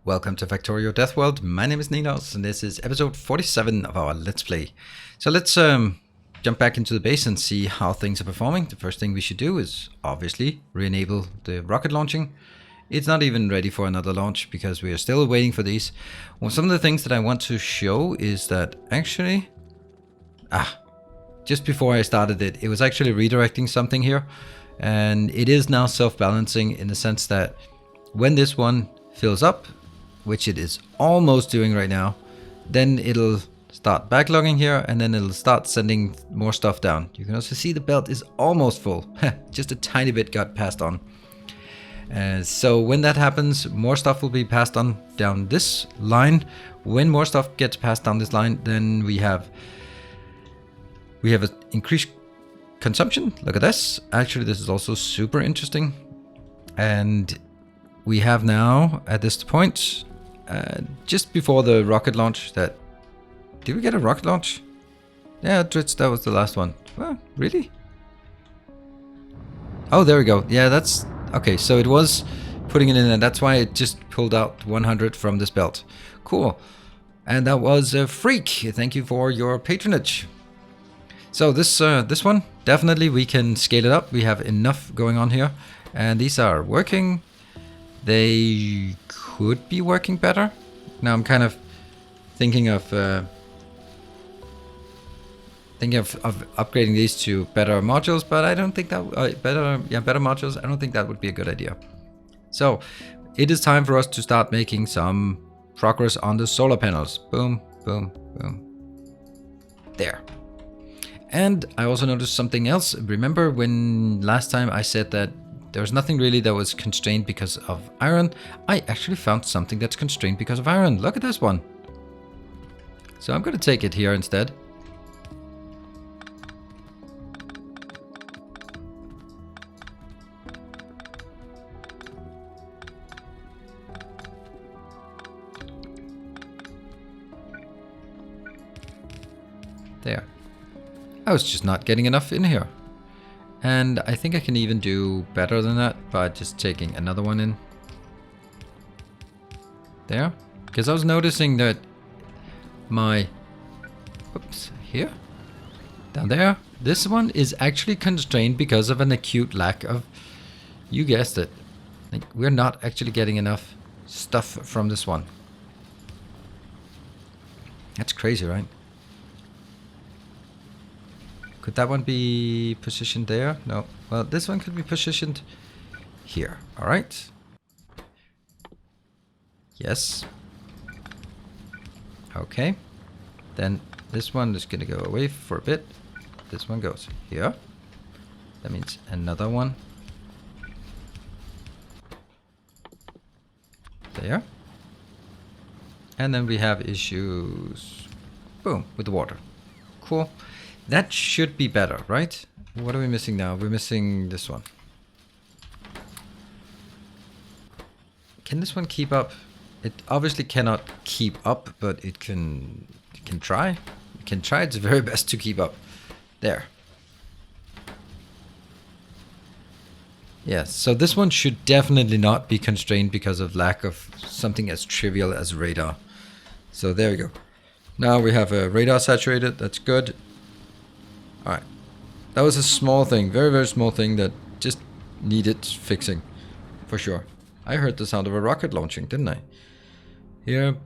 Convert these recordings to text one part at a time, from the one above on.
Welcome to Factorio DeathWorld. My name is Ninos and this is episode 47 of our Let's Play. So let's jump back into the base and see how things are performing. The first thing we should do is obviously re-enable the rocket launching. It's not even ready for another launch because we are still waiting for these. Well, some of the things that I want to show is that actually... just before I started it was actually redirecting something here. And it is now self-balancing in the sense that when this one fills up, which it is almost doing right now, then it'll start backlogging here and then it'll start sending more stuff down. You can also see the belt is almost full. Just a tiny bit got passed on. So when that happens, more stuff will be passed on down this line. When more stuff gets passed down this line, then we have an increased consumption. Look at this. Actually, this is also super interesting. And we have now, at this point, just before the rocket launch, that... Did we get a rocket launch? Yeah, Dritz, that was the last one. Well, really? Oh, there we go. Yeah, that's... Okay, so it was putting it in, and that's why it just pulled out 100 from this belt. Cool. And that was a Freak. Thank you for your patronage. So this one, definitely we can scale it up. We have enough going on here. And these are working. They could be working better. Now I'm kind of thinking of upgrading these to better modules, but I don't think that better modules. I don't think that would be a good idea. So it is time for us to start making some progress on the solar panels. Boom, boom, boom. There. And I also noticed something else. Remember when last time I said that there was nothing really that was constrained because of iron? I actually found something that's constrained because of iron. Look at this one. So I'm going to take it here instead. There. I was just not getting enough in here. And I think I can even do better than that by just taking another one in. There. Because I was noticing that my... Oops. Here? Down there. This one is actually constrained because of an acute lack of... You guessed it. Like, we're not actually getting enough stuff from this one. That's crazy, right? Could that one be positioned there? No. Well, this one could be positioned here. All right. Yes. Okay. Then this one is going to go away for a bit. This one goes here. That means another one. There. And then we have issues. Boom. With the water. Cool. That should be better, right? What are we missing now? We're missing this one. Can this one keep up? It obviously cannot keep up, but it can try. It can try its very best to keep up. There. Yes, so this one should definitely not be constrained because of lack of something as trivial as radar. So there we go. Now we have a radar saturated. That's good. Alright, that was a small thing, very, very small thing that just needed fixing, for sure. I heard the sound of a rocket launching, didn't I? Here.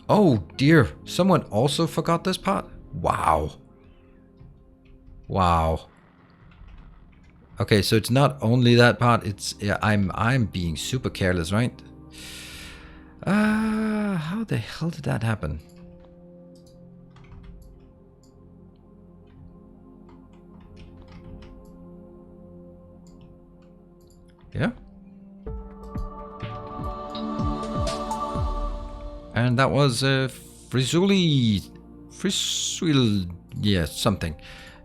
Oh dear, someone also forgot this part? Wow. Wow. Okay, so it's not only that part, it's, yeah, I'm being super careless, right? How the hell did that happen? Yeah. And that was Frizuli, yeah, something.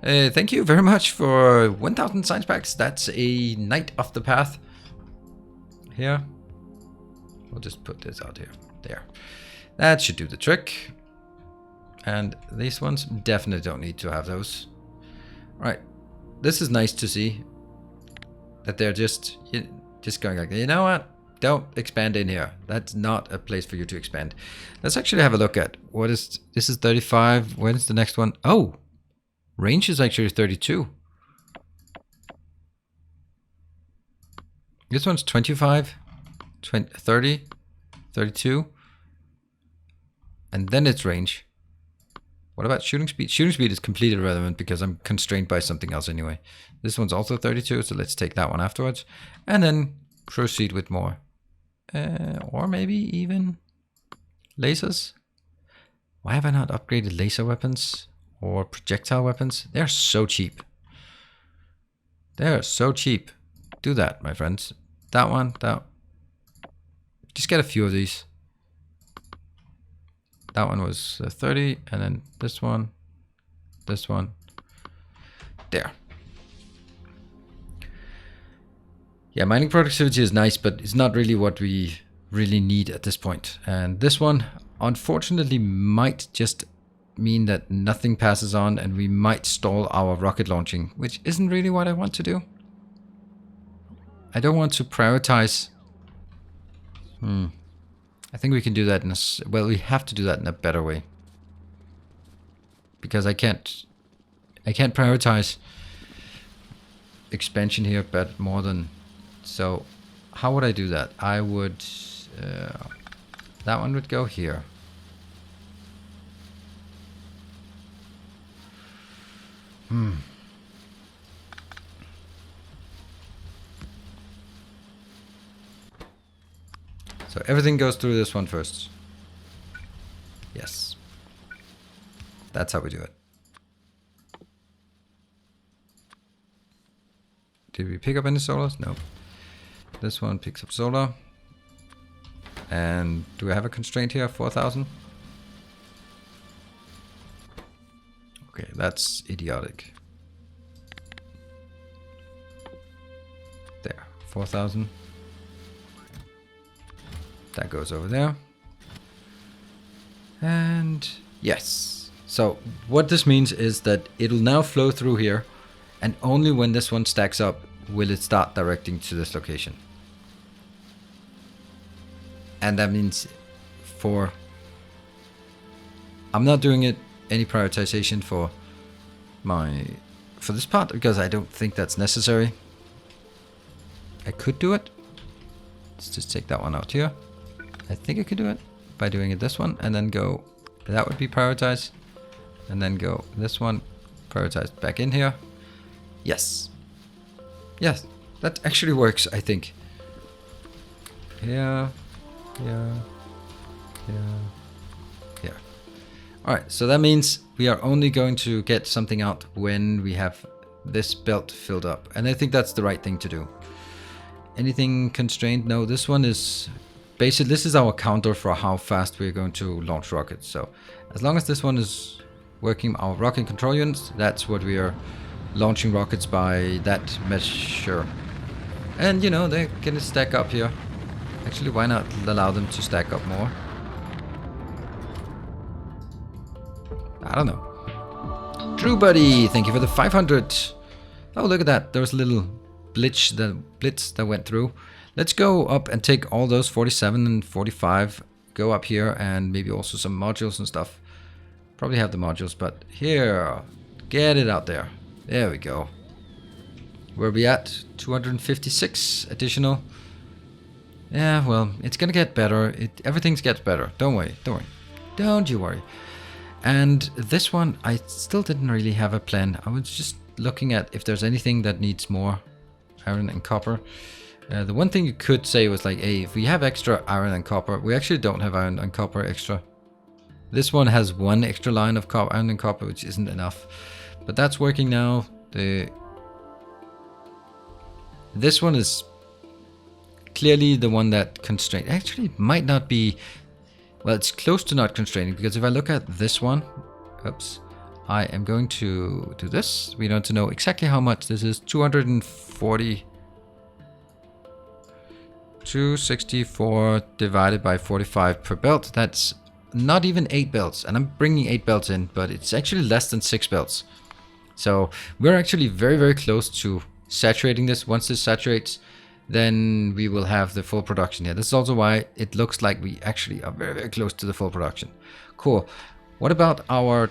Thank you very much for 1000 science packs. That's a Knight of the Path. Here. We'll just put this out here. There. That should do the trick. And these ones definitely don't need to have those. Right. This is nice to see. That they're just going like, you know what? don't expand in here. That's not a place for you to expand. Let's actually have a look at what is, this is 35. When is the next one? Oh, range is actually 32. This one's 25, 20, 30, 32. And then it's range. What about shooting speed? Shooting speed is completely irrelevant because I'm constrained by something else anyway. This one's also 32, so let's take that one afterwards. And then proceed with more. Or maybe even lasers. Why have I not upgraded laser weapons or projectile weapons? They're so cheap. They're so cheap. Do that, my friends. That one, that. Just get a few of these. That one was 30, and then this one. There. Yeah, mining productivity is nice, but it's not really what we really need at this point. And this one, unfortunately, might just mean that nothing passes on and we might stall our rocket launching, which isn't really what I want to do. I don't want to prioritize. I think we can do that in a, well, we have to do that in a better way. Because I can't prioritize expansion here, but more than. So how would I do that? I would, that one would go here. So everything goes through this one first. Yes. That's how we do it. Did we pick up any solars? No. This one picks up solar. And do I have a constraint here? 4,000? Okay, that's idiotic. There, 4,000. That goes over there. And yes. So what this means is that it'll now flow through here, and only when this one stacks up will it start directing to this location. And that means I'm not doing it any prioritization for this part because I don't think that's necessary. I could do it. Let's just take that one out here. I think I could do it by doing it this one and then go, that would be prioritized, and then go this one, prioritized back in here. Yes. Yes, that actually works, I think. Here. Alright, so that means we are only going to get something out when we have this belt filled up. And I think that's the right thing to do. Anything constrained? No, this one is basically, this is our counter for how fast we're going to launch rockets. So as long as this one is working our rocket control units, that's what we are launching rockets by, that measure. And you know, they're gonna stack up here. Actually, why not allow them to stack up more? I don't know. True Buddy, thank you for the 500. Oh, look at that. There was a little blitz that went through. Let's go up and take all those 47 and 45. Go up here and maybe also some modules and stuff. Probably have the modules, but here. Get it out there. There we go. Where are we at? 256 additional. Yeah, well, it's gonna get better. Everything gets better. Don't worry. Don't you worry. And this one, I still didn't really have a plan. I was just looking at if there's anything that needs more iron and copper. The one thing you could say was like, hey, if we have extra iron and copper, we actually don't have iron and copper extra. This one has one extra line of iron and copper, which isn't enough. But that's working now. This one is clearly the one that constrained. Actually, it might not be. Well, it's close to not constraining, because if I look at this one, oops, I am going to do this. We want to know exactly how much this is. 240. 264 divided by 45 per belt. That's not even 8 belts. And I'm bringing 8 belts in, but it's actually less than 6 belts. So we're actually very, very close to saturating this. Once this saturates, then we will have the full production here. This is also why it looks like we actually are very, very close to the full production. Cool. What about our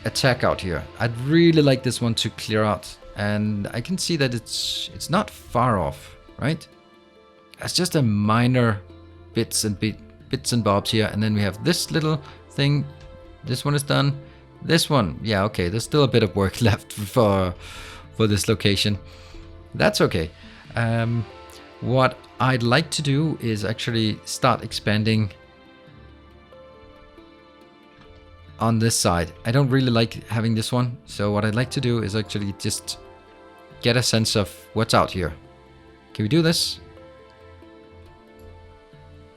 attack out here? I'd really like this one to clear out, and I can see that it's not far off, right? It's just a minor bits and bobs here, and then we have this little thing. This one is done. This one, yeah, okay. There's still a bit of work left for this location. That's okay. What I'd like to do is actually start expanding on this side. I don't really like having this one, so what I'd like to do is actually just get a sense of what's out here. Can we do this?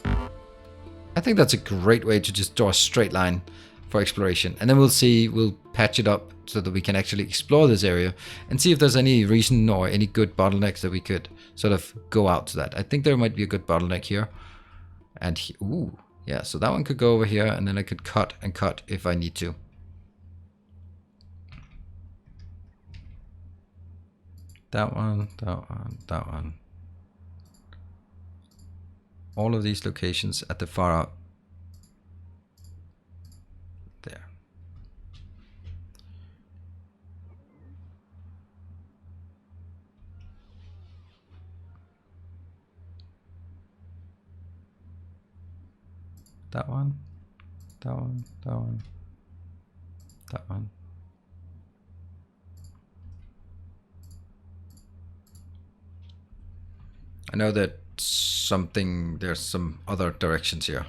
I think that's a great way to just draw a straight line for exploration, and then we'll patch it up so that we can actually explore this area and see if there's any reason or any good bottlenecks that we could sort of go out to that. I think there might be a good bottleneck here, and ooh, yeah, so that one could go over here, and then I could cut and cut if I need to. That one, that one, that one. All of these locations at the far out. There. That one, that one, that one, that one. I know that there's some other directions here.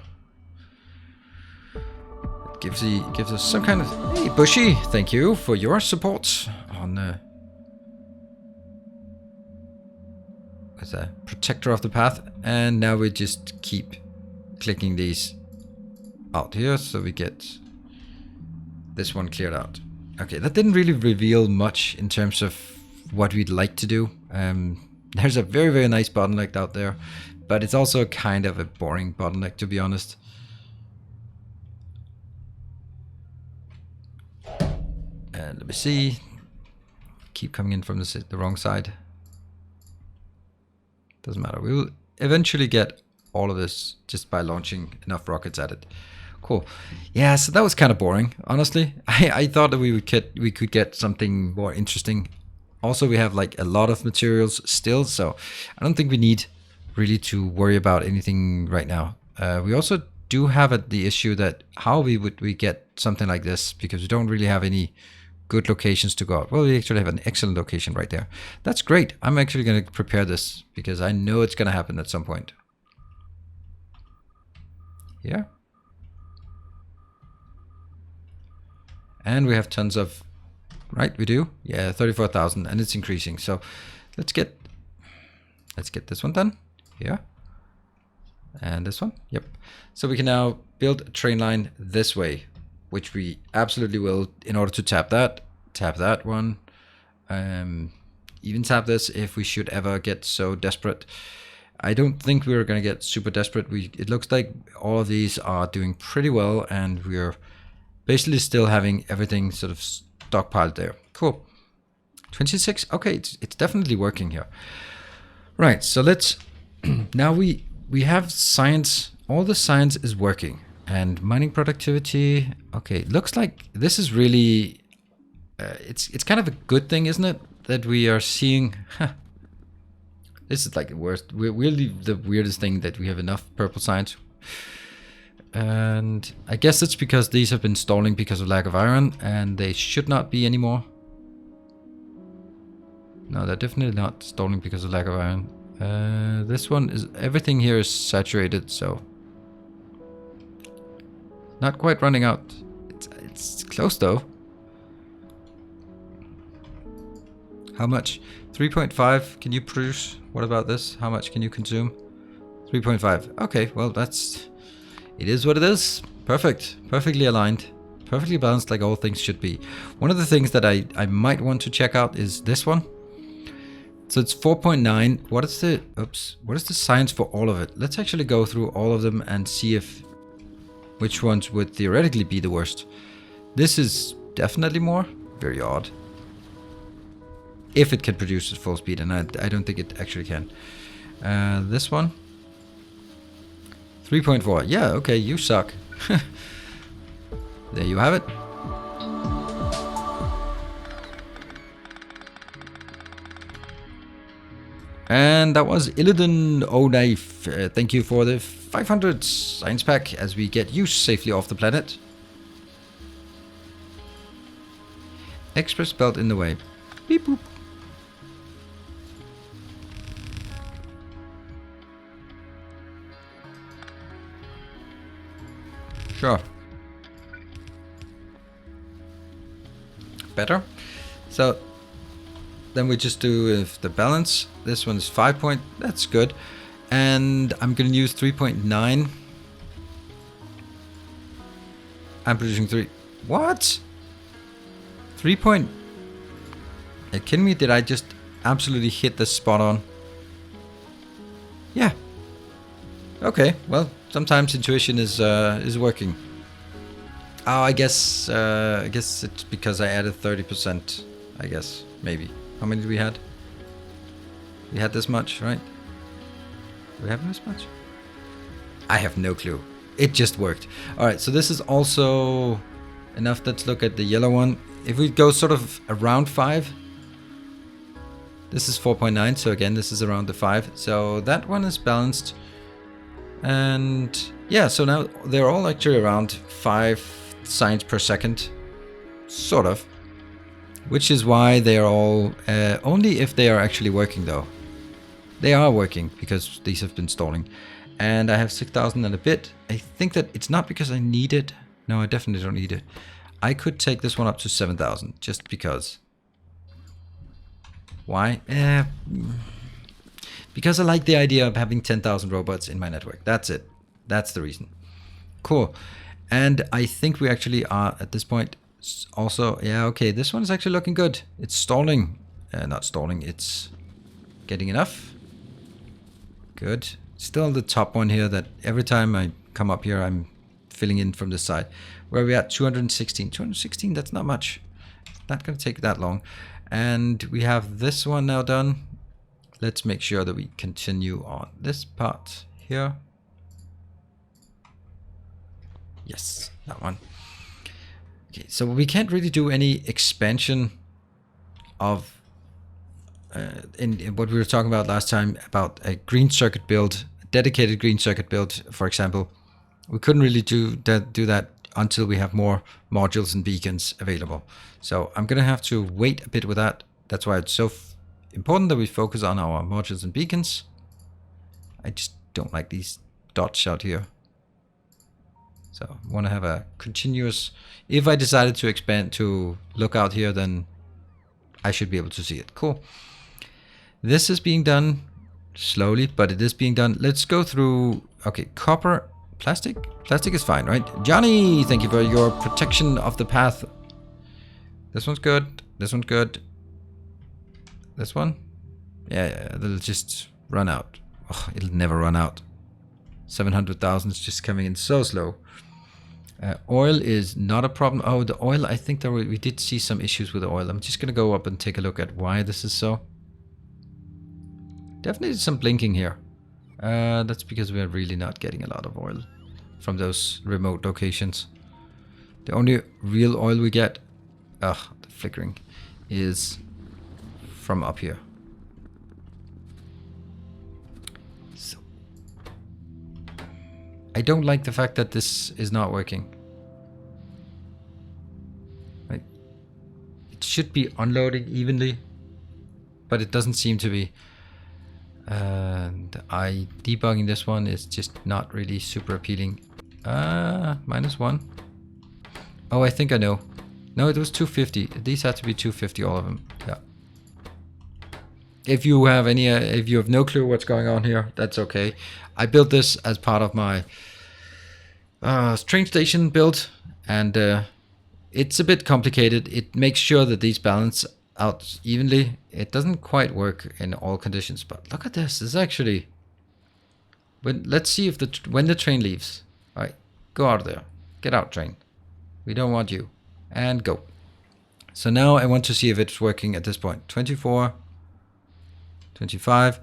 It gives us some kind of, hey Bushy, thank you for your support on as a protector of the path. And now we just keep clicking these out here so we get this one cleared out. Okay, that didn't really reveal much in terms of what we'd like to do. There's a very, very nice bottleneck out there, but it's also kind of a boring bottleneck, to be honest. And let me see. Keep coming in from the wrong side. Doesn't matter. We will eventually get all of this just by launching enough rockets at it. Cool. Yeah, so that was kind of boring, honestly. I thought that we could get something more interesting. Also, we have like a lot of materials still, so I don't think we need really to worry about anything right now. We also do have the issue that how would we get something like this, because we don't really have any good locations to go out. Well, we actually have an excellent location right there. That's great. I'm actually going to prepare this because I know it's going to happen at some point. Yeah. And we have tons of, right, we do? Yeah, 34,000, and it's increasing. So let's get this one done. Yeah. And this one. Yep. So we can now build a train line this way, which we absolutely will in order to tap that one. Even tap this if we should ever get so desperate. I don't think we're going to get super desperate. It looks like all of these are doing pretty well, and we're basically still having everything sort of stockpiled there. Cool. 26. Okay, it's definitely working here. Right, so let's now we have science. All the science is working, and mining productivity. Okay, looks like this is really it's kind of a good thing, isn't it, that we are seeing. This is like the worst. Really the weirdest thing that we have enough purple science. And I guess it's because these have been stalling because of lack of iron, and they should not be anymore. No, they're definitely not stalling because of lack of iron. This one is, everything here is saturated, so not quite running out. It's close though. How much? 3.5 can you produce? What about this? How much can you consume? 3.5. Okay, well it is what it is. Perfect. Perfectly aligned. Perfectly balanced, like all things should be. One of the things that I might want to check out is this one. So it's 4.9. What is the science for all of it? Let's actually go through all of them and see which ones would theoretically be the worst. This is definitely more. Very odd. If it can produce at full speed, and I don't think it actually can. This one. 3.4. Yeah, okay, you suck. There you have it. And that was Illidan O'Knife. Thank you for the 500 science pack as we get you safely off the planet. Express belt in the way. Beep boop. Sure. Better. So then we just do the balance. This one is 5 point. That's good. And I'm going to use 3.9. I'm producing 3. What? 3 point. Are you kidding me? Did I just absolutely hit this spot on? Yeah. Okay. Well, sometimes intuition is working. Oh, I guess it's because I added 30%. I guess maybe. How many did we had? We had this much, right? Do we have this much? I have no clue. It just worked. All right. So this is also enough. Let's look at the yellow one. If we go sort of around 5. This is 4.9. So again, this is around the 5. So that one is balanced. And yeah, so now they're all actually around 5 signs per second, sort of, which is why they are all only if they are actually working though. They are working because these have been stalling. And I have 6,000 and a bit. I think that it's not because I need it. No, I definitely don't need it. I could take this one up to 7,000 just because. Why? Because I like the idea of having 10,000 robots in my network. That's it. That's the reason. Cool. And I think we actually are at this point also. Yeah, okay. This one is actually looking good. It's stalling. Not stalling. It's getting enough. Good. Still the top one here that every time I come up here, I'm filling in from this side. Where are we at? 216. 216, that's not much. Not going to take that long. And we have this one now done. Let's make sure that we continue on this part here. Yes, that one. Okay, so we can't really do any expansion of in what we were talking about last time about a green circuit build, a dedicated green circuit build, for example. We couldn't really do that until we have more modules and beacons available. So I'm going to have to wait a bit with that. That's why it's so important that we focus on our modules and beacons. I just don't like these dots out here. So I want to have a continuous. If I decided to expand to look out here, then I should be able to see it. Cool. This is being done slowly, but it is being done. Let's go through. Okay, copper, plastic. Plastic is fine, right? Johnny, thank you for your protection of the path. This one's good. This one's good. This one? Yeah, it'll just run out. Oh, it'll never run out. 700,000 is just coming in so slow. Oil is not a problem. Oh, the oil, I think that we did see some issues with the oil. I'm just going to go up and take a look at why this is so. Definitely some blinking here. That's because we're really not getting a lot of oil from those remote locations. The only real oil we get, the flickering, is from up here. So I don't like the fact that this is not working. Right? It should be unloading evenly, but it doesn't seem to be. And debugging this one is just not really super appealing. -1. Oh, I think I know. No, it was 250. These had to be 250, all of them. Yeah. If you have any, if you have no clue what's going on here, that's okay. I built this as part of my train station build, and it's a bit complicated. It makes sure that these balance out evenly. It doesn't quite work in all conditions, but look at this. This is actually. Let's see if when the train leaves. All right, go out of there. Get out, train. We don't want you. And go. So now I want to see if it's working at this point. 24, 25.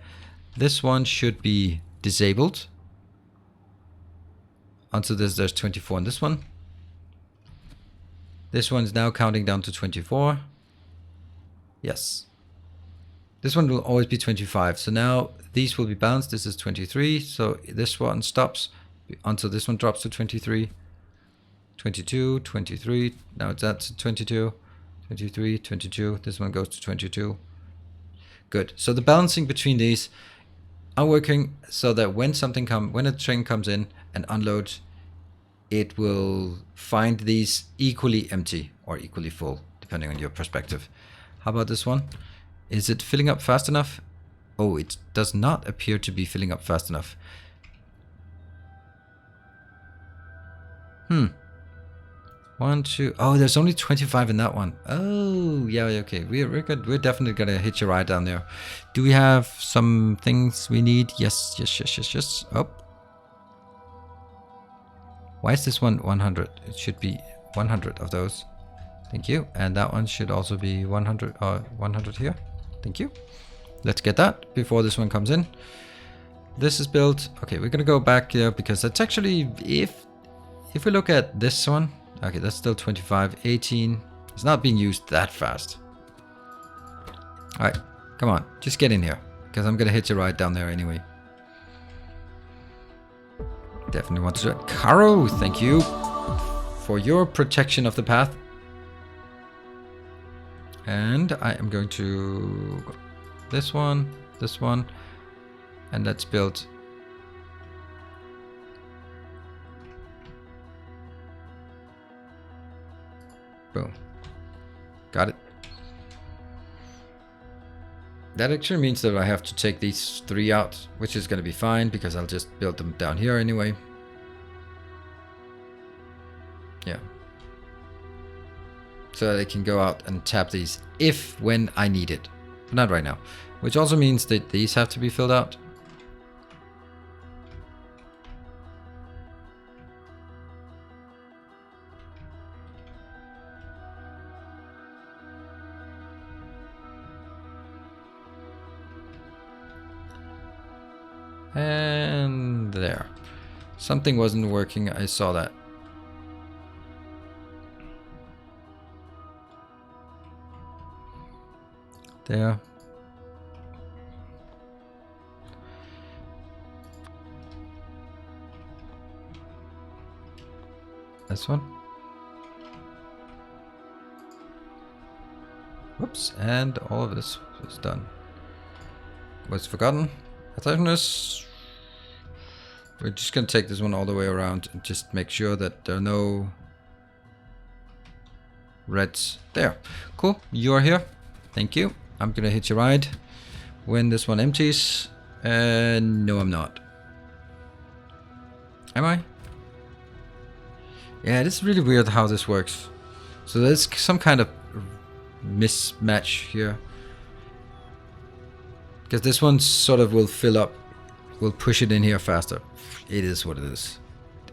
This one should be disabled. Until there's 24 on this one. This one's now counting down to 24. Yes. This one will always be 25. So now these will be balanced. This is 23. So this one stops until this one drops to 23. 22, 23. Now it's at 22. 23, 22. This one goes to 22. Good. So the balancing between these are working so that when a train comes in and unloads, it will find these equally empty or equally full, depending on your perspective. How about this one? Is it filling up fast enough? Oh, it does not appear to be filling up fast enough. One, two. Oh, there's only 25 in that one. Oh, yeah, okay. We're good. We're definitely gonna hitch a ride down there. Do we have some things we need? Yes. Oh. Why is this one 100? It should be 100 of those. Thank you. And that one should also be 100. 100 here. Thank you. Let's get that before this one comes in. This is built. Okay, we're gonna go back here because that's actually, if we look at this one, okay, that's still 25, 18. It's not being used that fast. All right, come on, just get in here because I'm gonna hitch a ride down there anyway. Definitely want to do it. Caro, thank you for your protection of the path. And I am going to go this one, and let's build. Boom. Got it. That actually means that I have to take these 3 out, which is going to be fine because I'll just build them down here anyway. Yeah. So they can go out and tap these when I need it. But not right now. Which also means that these have to be filled out. And there. Something wasn't working. I saw that. There. This one. Whoops. And all of this is done. Was forgotten. Athleticness. We're just going to take this one all the way around and just make sure that there are no reds there. Cool. You are here. Thank you. I'm going to hitch a ride when this one empties. No, I'm not. Am I? Yeah, it is really weird how this works. So there's some kind of mismatch here. Because this one sort of will fill up. We'll push it in here faster. It is what it is.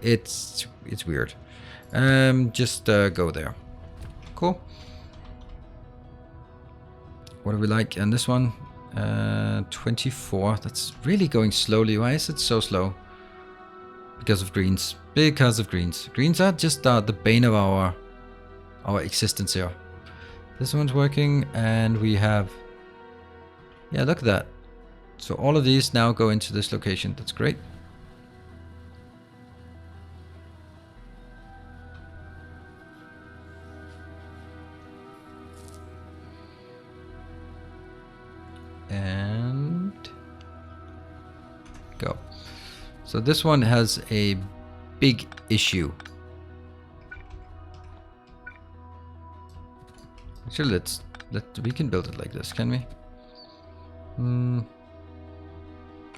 It's weird. Just go there. Cool. What do we like? And this one, 24. That's really going slowly. Why is it so slow? Because of greens. Because of greens. Greens are just the bane of our existence here. This one's working, and we have. Yeah, look at that. So all of these now go into this location. That's great. And go. So this one has a big issue. Actually, we can build it like this, can we?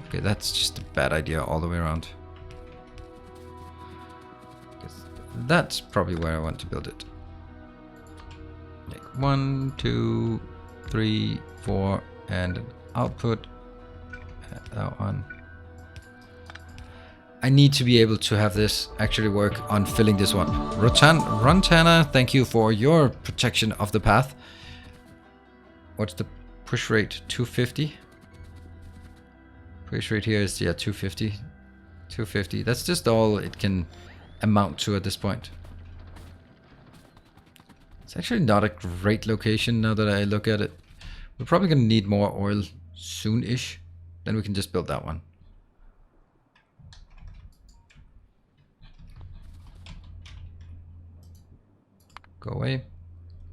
Okay, that's just a bad idea all the way around. That's probably where I want to build it. Like 1, 2, 3, 4, and an output. That one. I need to be able to have this actually work on filling this one. Runtana, thank you for your protection of the path. What's the push rate? 250? Push rate here is, yeah, 250. 250. That's just all it can amount to at this point. It's actually not a great location now that I look at it. We're probably going to need more oil soon-ish. Then we can just build that one. Go away.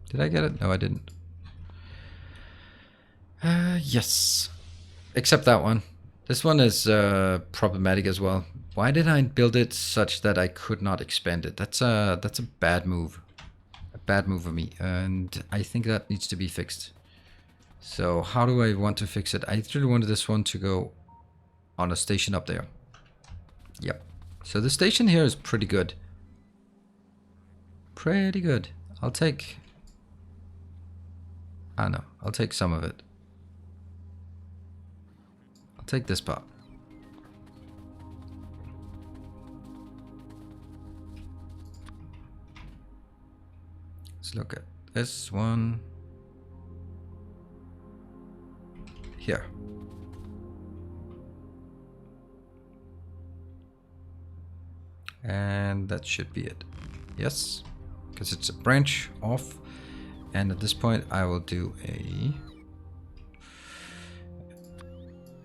Did I get it? No, I didn't. Yes. Except that one. This one is problematic as well. Why did I build it such that I could not expand it? That's a bad move. A bad move of me. And I think that needs to be fixed. So how do I want to fix it? I really wanted this one to go on a station up there. Yep. So the station here is pretty good. Pretty good. I'll take... I don't know. I'll take some of it. I'll take this part. Let's look at this one. Here. And that should be it. Yes. Because it's a branch off. And at this point I will do a...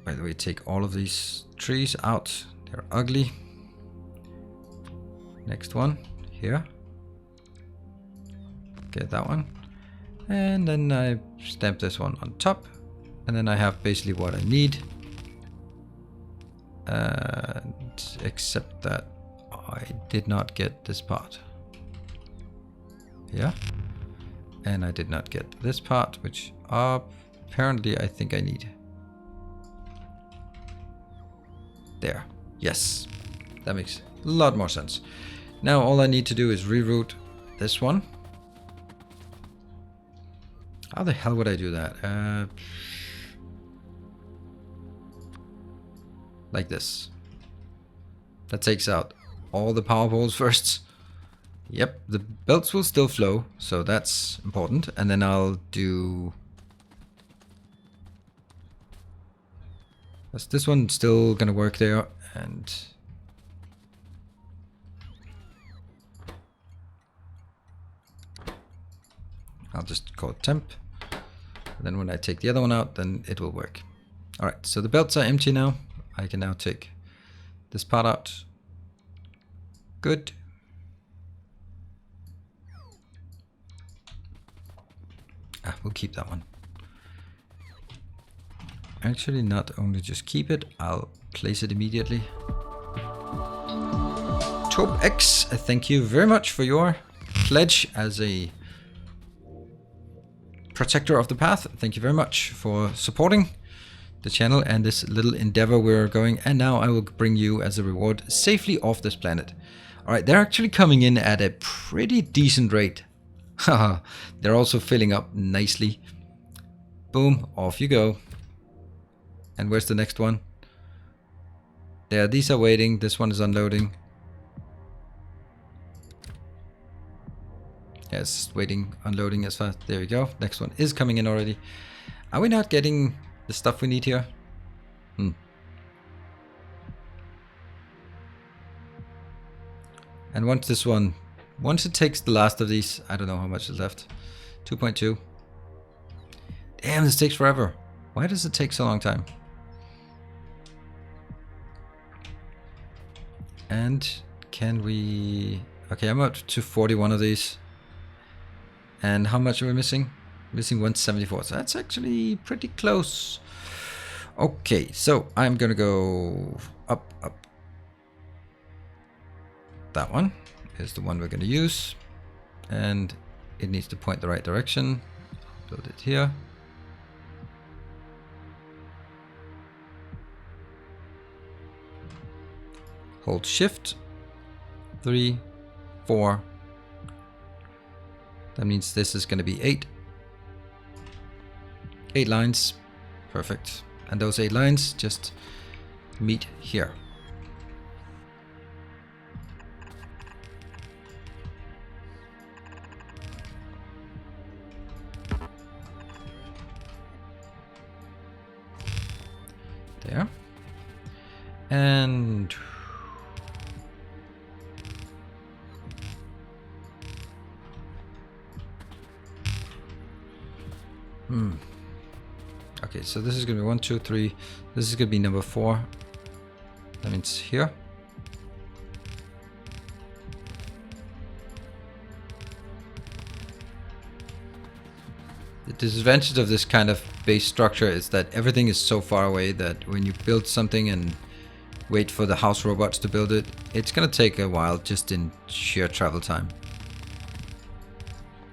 By the way, take all of these trees out. They're ugly. Next one. Here. Get that one. And then I stamp this one on top. And then I have basically what I need. Except that I did not get this part. Yeah. And I did not get this part, which apparently I think I need. There. Yes. That makes a lot more sense. Now all I need to do is reroute this one. How the hell would I do that? Like this. That takes out all the power poles first. Yep, the belts will still flow, so that's important. And then I'll do... Is this one still gonna work there? And... I'll just call it temp. And then when I take the other one out, then it will work. Alright, so the belts are empty now. I can now take this part out. Good. We'll keep that one. Actually, not only just keep it, I'll place it immediately. Taupe X, thank you very much for your pledge as a protector of the path. Thank you very much for supporting the channel and this little endeavor we're going. And now I will bring you as a reward safely off this planet. All right, they're actually coming in at a pretty decent rate. Haha, they're also filling up nicely. Boom, off you go. And where's the next one? There, these are waiting. This one is unloading. Yes, waiting, unloading as fast. There we go. Next one is coming in already. Are we not getting the stuff we need here? And once it takes the last of these, I don't know how much is left. 2.2. Damn, this takes forever. Why does it take so long time? And can we... Okay, I'm up to 41 of these. And how much are we missing? Missing 174. So that's actually pretty close. Okay, so I'm gonna go up, up. That one is the one we're gonna use. And it needs to point the right direction. Build it here. Hold shift. 3, 4. That means this is going to be 8. 8 lines. Perfect. And those 8 lines just meet here. There. And okay, so this is gonna be 1, 2, 3. This is gonna be number 4. That means here. The disadvantage of this kind of base structure is that everything is so far away that when you build something and wait for the house robots to build it, it's gonna take a while just in sheer travel time.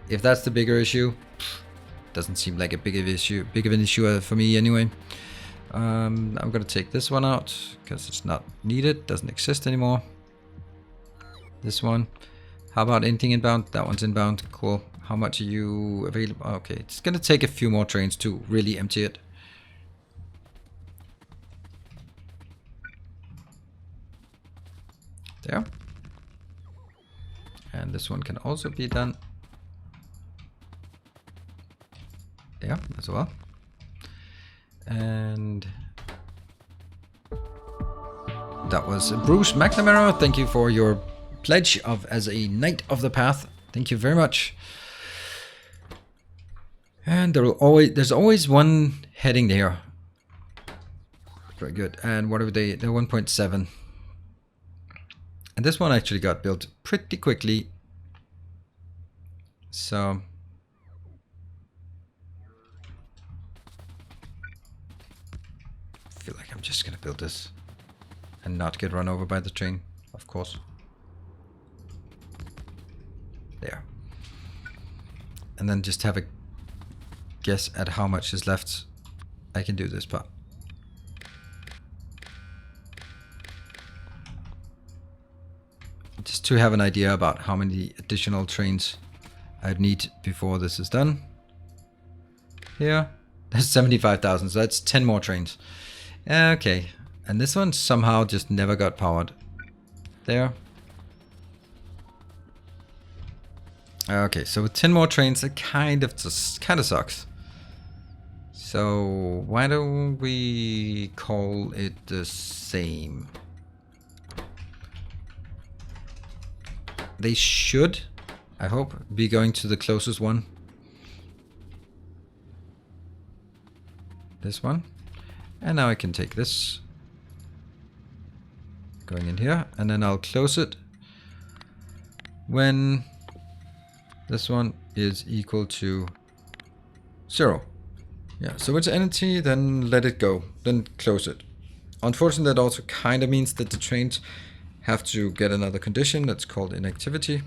If that's the bigger issue, doesn't seem like a big of an issue for me anyway. I'm gonna take this one out because it's not needed, doesn't exist anymore. This one. How about anything inbound? That one's inbound. Cool. How much are you available? Okay, it's gonna take a few more trains to really empty it. There. And this one can also be done. There as well. And that was Bruce McNamara. Thank you for your pledge as a Knight of the Path. Thank you very much. And there's always one heading there. Very good. And what are they? They're 1.7. And this one actually got built pretty quickly. So I feel like I'm just gonna build this and not get run over by the train, of course. There. And then just have a guess at how much is left. I can do this part. Just to have an idea about how many additional trains I'd need before this is done. Here, that's 75,000, so that's 10 more trains. Okay, and this one somehow just never got powered. There. Okay, so with 10 more trains, it kind of sucks. So why don't we call it the same? They should, I hope, be going to the closest one. This one. And now I can take this. Going in here. And then I'll close it when this one is equal to 0. Yeah, so it's empty, then let it go. Then close it. Unfortunately, that also kind of means that the trains have to get another condition that's called inactivity,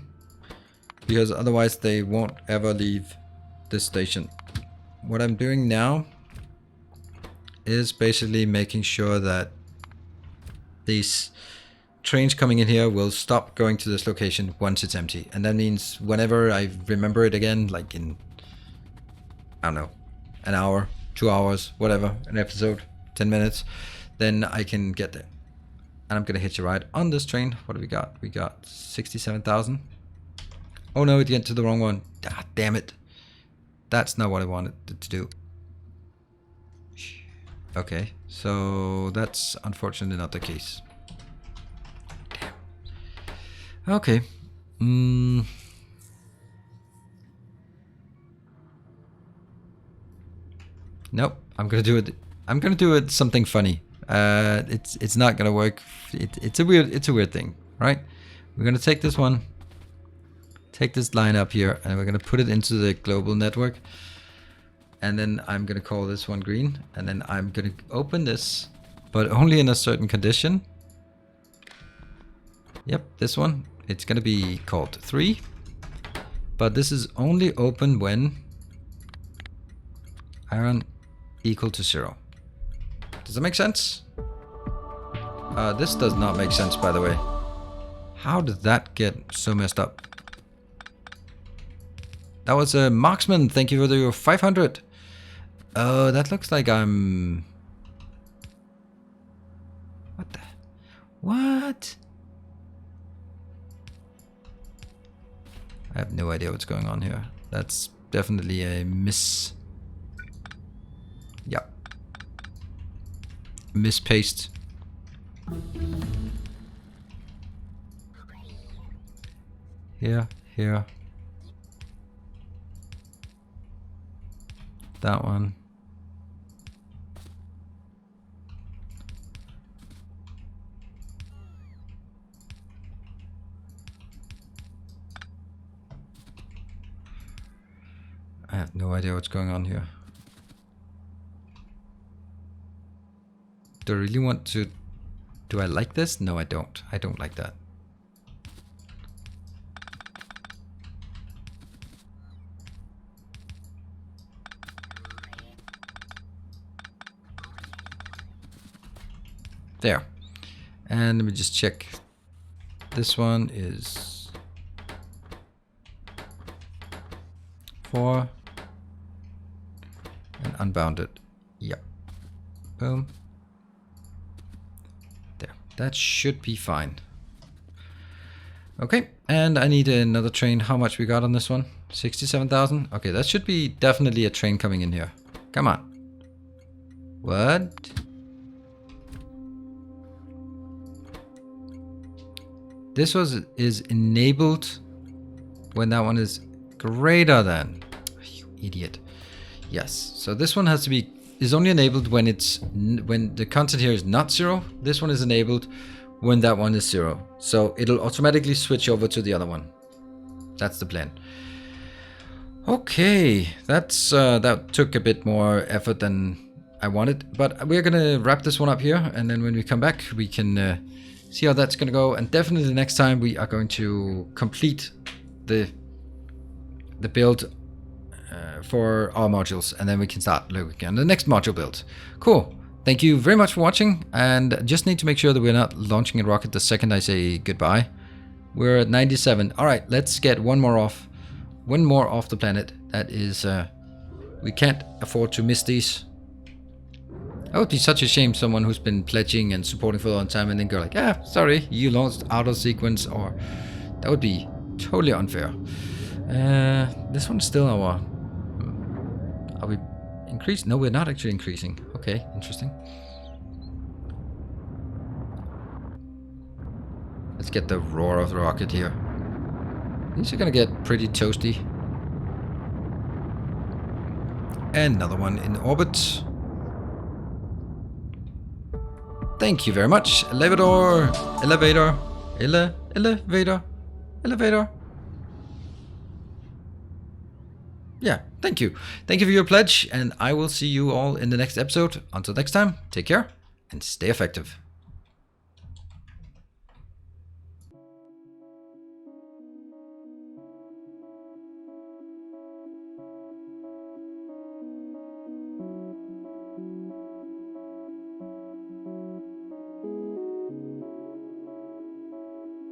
because otherwise they won't ever leave this station. What I'm doing now is basically making sure that these trains coming in here will stop going to this location once it's empty. And that means whenever I remember it again, like in, I don't know, an hour, 2 hours, whatever, an episode, 10 minutes, then I can get there. And I'm gonna hitch a ride on this train. What do we got? We got 67,000. Oh no, it went to the wrong one. Ah, damn it. That's not what I wanted it to do. Okay, so that's unfortunately not the case. Damn. Okay. Nope. I'm gonna do it something funny. It's not gonna work. It's a weird thing, right? We're gonna take this one, take this line up here, and we're gonna put it into the global network. And then I'm gonna call this one green, and then I'm gonna open this, but only in a certain condition. Yep, this one. It's gonna be called 3, but this is only open when iron equal to 0. Does that make sense? This does not make sense, by the way. How did that get so messed up? That was a marksman. Thank you for your 500. Oh, that looks like I'm... What the... What? I have no idea what's going on here. That's definitely a miss... Yeah. Mispaste. Here, here. That one. I have no idea what's going on here. Do I really want to... Do I like this? No, I don't. I don't like that. There. And let me just check. This one is 4. And unbounded. Yep. Boom. There. That should be fine. Okay. And I need another train. How much we got on this one? 67,000. Okay, that should be definitely a train coming in here. Come on. What? This is enabled when that one is greater than. You idiot. Yes. So this one is only enabled when when the content here is not 0. This one is enabled when that one is 0. So it'll automatically switch over to the other one. That's the plan. Okay, that took a bit more effort than I wanted, but we're gonna wrap this one up here, and then when we come back, we can see how that's gonna go. And definitely next time we are going to complete the build for our modules, and then we can start looking at the next module build. Cool. Thank you very much for watching, and just need to make sure that we're not launching a rocket the second I say goodbye. We're at 97. All right, let's get one more off the planet. That is, we can't afford to miss these. That would be such a shame, someone who's been pledging and supporting for a long time and then go like, yeah, sorry, you lost out of sequence, or that would be totally unfair. This one's still our... Are we increased? No, we're not actually increasing. Okay, interesting. Let's get the roar of the rocket here. These are gonna get pretty toasty. And another one in orbit. Thank you very much. Elevator. Yeah, thank you. Thank you for your pledge, and I will see you all in the next episode. Until next time, take care and stay effective.